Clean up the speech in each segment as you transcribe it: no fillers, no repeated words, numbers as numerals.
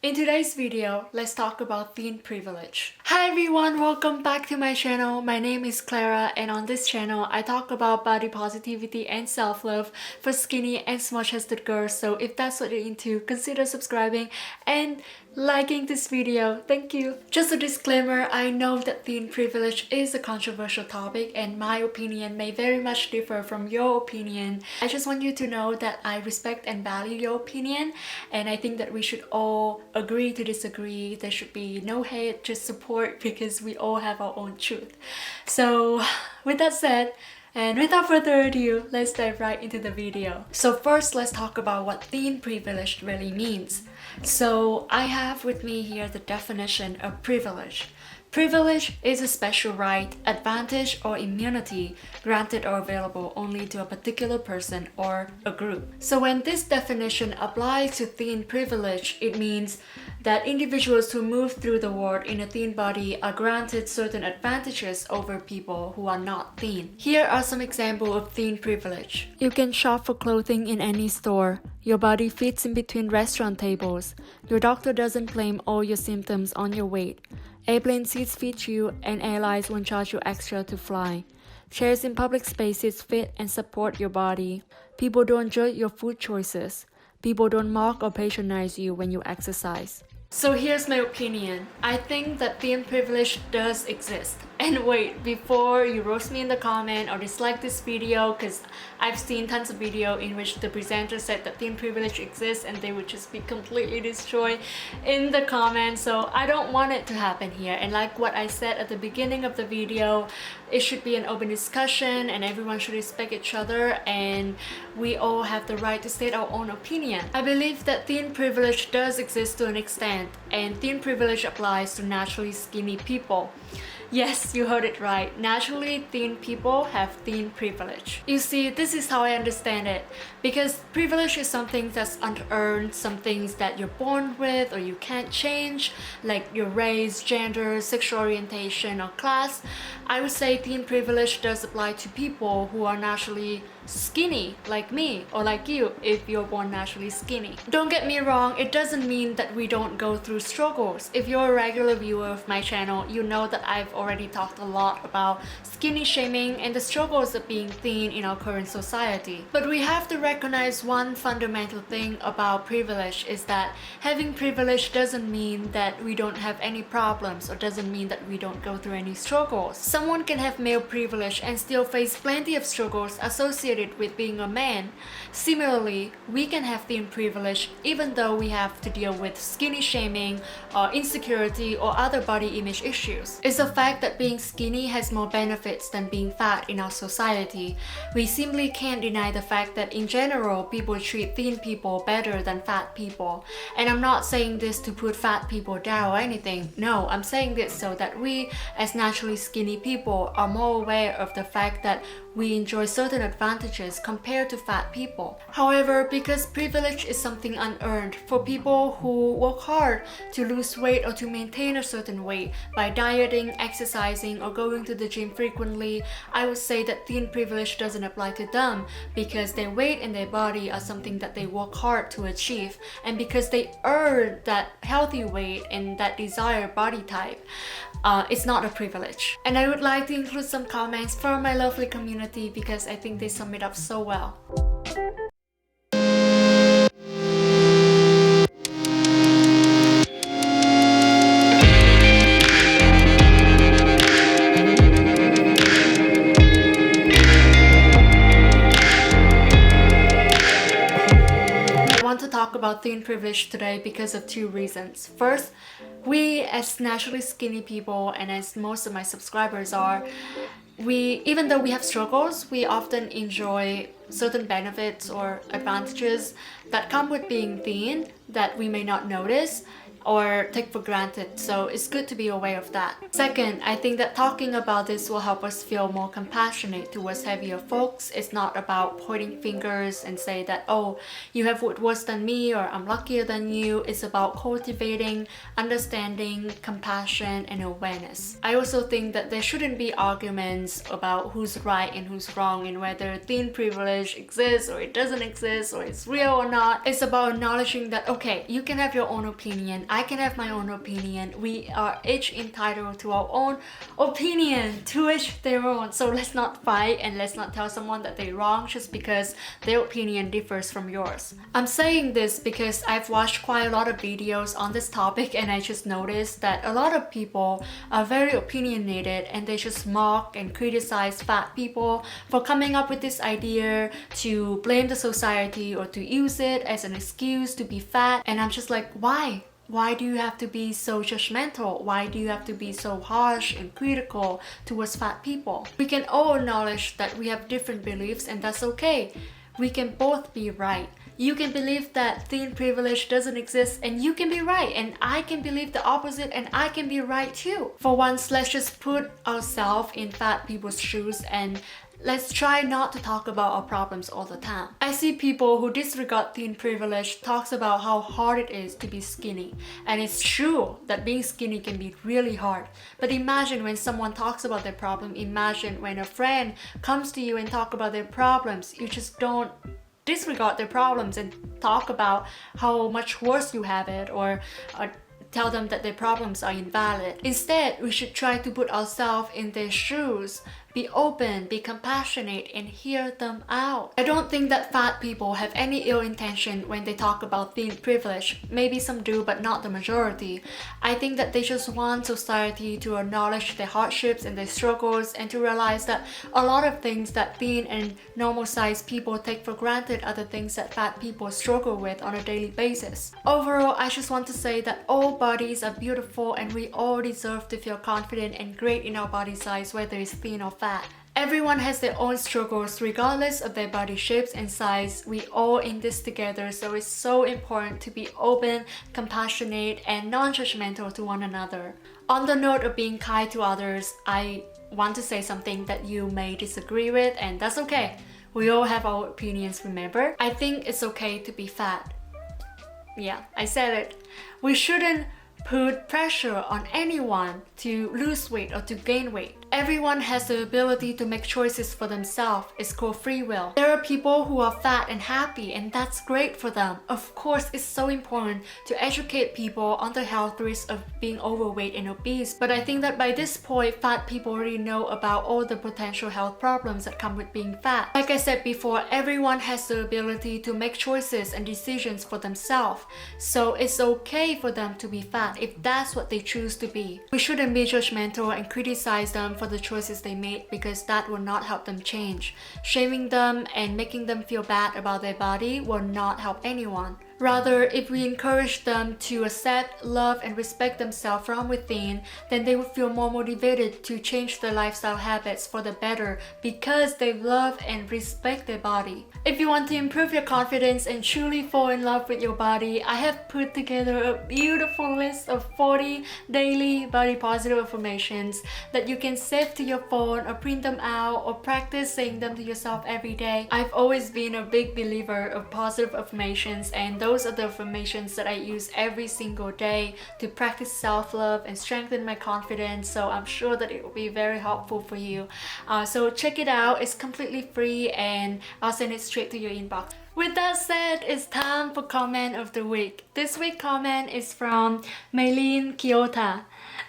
In today's video, let's talk about thin privilege. Hi everyone, welcome back to my channel. My name is Clara, and on this channel, I talk about body positivity and self-love for skinny and small-chested girls. So if that's what you're into, consider subscribing and liking this video. Thank you. Just a disclaimer, I know that thin privilege is a controversial topic and my opinion may very much differ from your opinion. I just want you to know that I respect and value your opinion, and I think that we should all agree to disagree. There should be no hate, just support, because we all have our own truth. So with that said, and without further ado, let's dive right into the video. So first, let's talk about what thin privilege really means. So I have with me here the definition of privilege. Privilege is a special right, advantage, or immunity granted or available only to a particular person or a group. So when this definition applies to thin privilege, it means that individuals who move through the world in a thin body are granted certain advantages over people who are not thin. Here are some examples of thin privilege. You can shop for clothing in any store. Your body fits in between restaurant tables. Your doctor doesn't blame all your symptoms on your weight. Airplane seats fit you and airlines won't charge you extra to fly. Chairs in public spaces fit and support your body. People don't judge your food choices. People don't mock or patronize you when you exercise. So here's my opinion. I think that thin privilege does exist. And wait, before you roast me in the comment or dislike this video, because I've seen tons of video in which the presenter said that thin privilege exists and they would just be completely destroyed in the comments. So I don't want it to happen here. And like what I said at the beginning of the video, it should be an open discussion and everyone should respect each other, and we all have the right to state our own opinion. I believe that thin privilege does exist to an extent, and thin privilege applies to naturally skinny people. Yes, you heard it right. Naturally thin people have thin privilege. You see, this is how I understand it. Because privilege is something that's unearned, some things that you're born with or you can't change, like your race, gender, sexual orientation, or class. I would say thin privilege does apply to people who are naturally skinny, like me, or like you, if you're born naturally skinny. Don't get me wrong, it doesn't mean that we don't go through struggles. If you're a regular viewer of my channel, you know that I've already talked a lot about skinny shaming and the struggles of being thin in our current society. But we have to recognize one fundamental thing about privilege is that having privilege doesn't mean that we don't have any problems, or doesn't mean that we don't go through any struggles. Someone can have male privilege and still face plenty of struggles associated with being a man. Similarly, we can have thin privilege even though we have to deal with skinny shaming or insecurity or other body image issues. It's a fact that being skinny has more benefits than being fat in our society. We simply can't deny the fact that in general, people treat thin people better than fat people. And I'm not saying this to put fat people down or anything. No, I'm saying this so that we as naturally skinny people are more aware of the fact that we enjoy certain advantages compared to fat people. However, because privilege is something unearned, for people who work hard to lose weight or to maintain a certain weight by dieting, exercising, or going to the gym frequently, I would say that thin privilege doesn't apply to them because their weight and their body are something that they work hard to achieve, and because they earn that healthy weight and that desired body type. It's not a privilege. And I would like to include some comments from my lovely community because I think they sum it up so well. I want to talk about thin privilege today because of two reasons. First, we as naturally skinny people, and as most of my subscribers are, even though we have struggles, we often enjoy certain benefits or advantages that come with being thin that we may not notice or take for granted. So it's good to be aware of that. Second, I think that talking about this will help us feel more compassionate towards heavier folks. It's not about pointing fingers and say that, oh, you have it worse than me or I'm luckier than you. It's about cultivating understanding, compassion, and awareness. I also think that there shouldn't be arguments about who's right and who's wrong and whether thin privilege exists or it doesn't exist or it's real or not. It's about acknowledging that, okay, you can have your own opinion. I can have my own opinion. We are each entitled to our own opinion, to each their own. So let's not fight and let's not tell someone that they're wrong just because their opinion differs from yours. I'm saying this because I've watched quite a lot of videos on this topic, and I just noticed that a lot of people are very opinionated and they just mock and criticize fat people for coming up with this idea to blame the society or to use it as an excuse to be fat. And I'm just like, why? Why do you have to be so judgmental? Why do you have to be so harsh and critical towards fat people? We can all acknowledge that we have different beliefs, and that's okay. We can both be right. You can believe that thin privilege doesn't exist and you can be right, and I can believe the opposite and I can be right too. For once, let's just put ourselves in fat people's shoes and let's try not to talk about our problems all the time. I see people who disregard thin privilege talks about how hard it is to be skinny. And it's true that being skinny can be really hard. But imagine when someone talks about their problem, imagine when a friend comes to you and talk about their problems. You just don't disregard their problems and talk about how much worse you have it, or tell them that their problems are invalid. Instead, we should try to put ourselves in their shoes, be open, be compassionate, and hear them out. I don't think that fat people have any ill intention when they talk about thin privilege. Maybe some do, but not the majority. I think that they just want society to acknowledge their hardships and their struggles, and to realize that a lot of things that thin and normal-sized people take for granted are the things that fat people struggle with on a daily basis. Overall, I just want to say that all bodies are beautiful and we all deserve to feel confident and great in our body size, whether it's thin or fat. Everyone has their own struggles regardless of their body shapes and size. We all in this together, so it's so important to be open, compassionate, and non-judgmental to one another. On the note of being kind to others, I want to say something that you may disagree with, and that's okay. We all have our opinions, remember? I think it's okay to be fat. Yeah, I said it. We shouldn't put pressure on anyone to lose weight or to gain weight. Everyone has the ability to make choices for themselves. It's called free will. There are people who are fat and happy, and that's great for them. Of course, it's so important to educate people on the health risks of being overweight and obese, but I think that by this point, fat people already know about all the potential health problems that come with being fat. Like I said before, everyone has the ability to make choices and decisions for themselves. So it's okay for them to be fat if that's what they choose to be. We shouldn't be judgmental and criticize them for the choices they made, because that will not help them change. Shaming them and making them feel bad about their body will not help anyone. Rather, if we encourage them to accept, love, and respect themselves from within, then they will feel more motivated to change their lifestyle habits for the better because they love and respect their body. If you want to improve your confidence and truly fall in love with your body, I have put together a beautiful list of 40 daily body positive affirmations that you can save to your phone or print them out or practice saying them to yourself every day. I've always been a big believer of positive affirmations, and those are the affirmations that I use every single day to practice self-love and strengthen my confidence, so I'm sure that it will be very helpful for you. So check it out. It's completely free and I'll send it straight to your inbox. With that said, it's time for comment of the week. This week's comment is from Maylene Kyoto.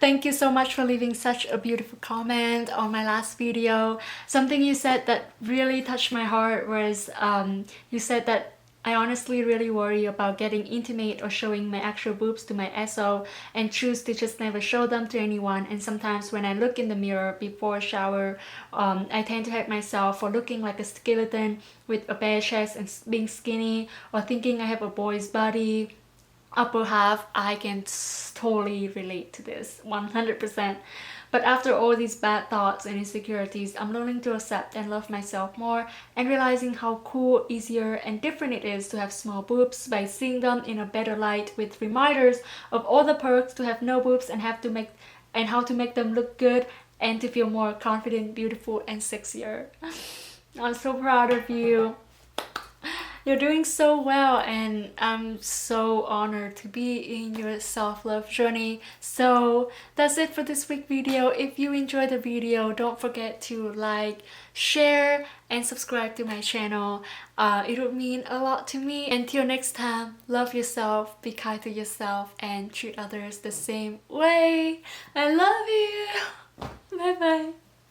Thank you so much for leaving such a beautiful comment on my last video. Something you said that really touched my heart was you said that I honestly really worry about getting intimate or showing my actual boobs to my SO and choose to just never show them to anyone. And sometimes when I look in the mirror before a shower, I tend to hate myself for looking like a skeleton with a bare chest and being skinny, or thinking I have a boy's body. Upper half, I can totally relate to this 100%. But after all these bad thoughts and insecurities, I'm learning to accept and love myself more, and realizing how cool, easier, and different it is to have small boobs by seeing them in a better light, with reminders of all the perks to have no boobs and how to make them look good and to feel more confident, beautiful, and sexier. I'm so proud of you. You're doing so well, and I'm so honored to be in your self-love journey. So that's it for this week video. If you enjoyed the video, don't forget to like, share, and subscribe to my channel. It would mean a lot to me. Until next time, love yourself, be kind to yourself, and treat others the same way. I love you.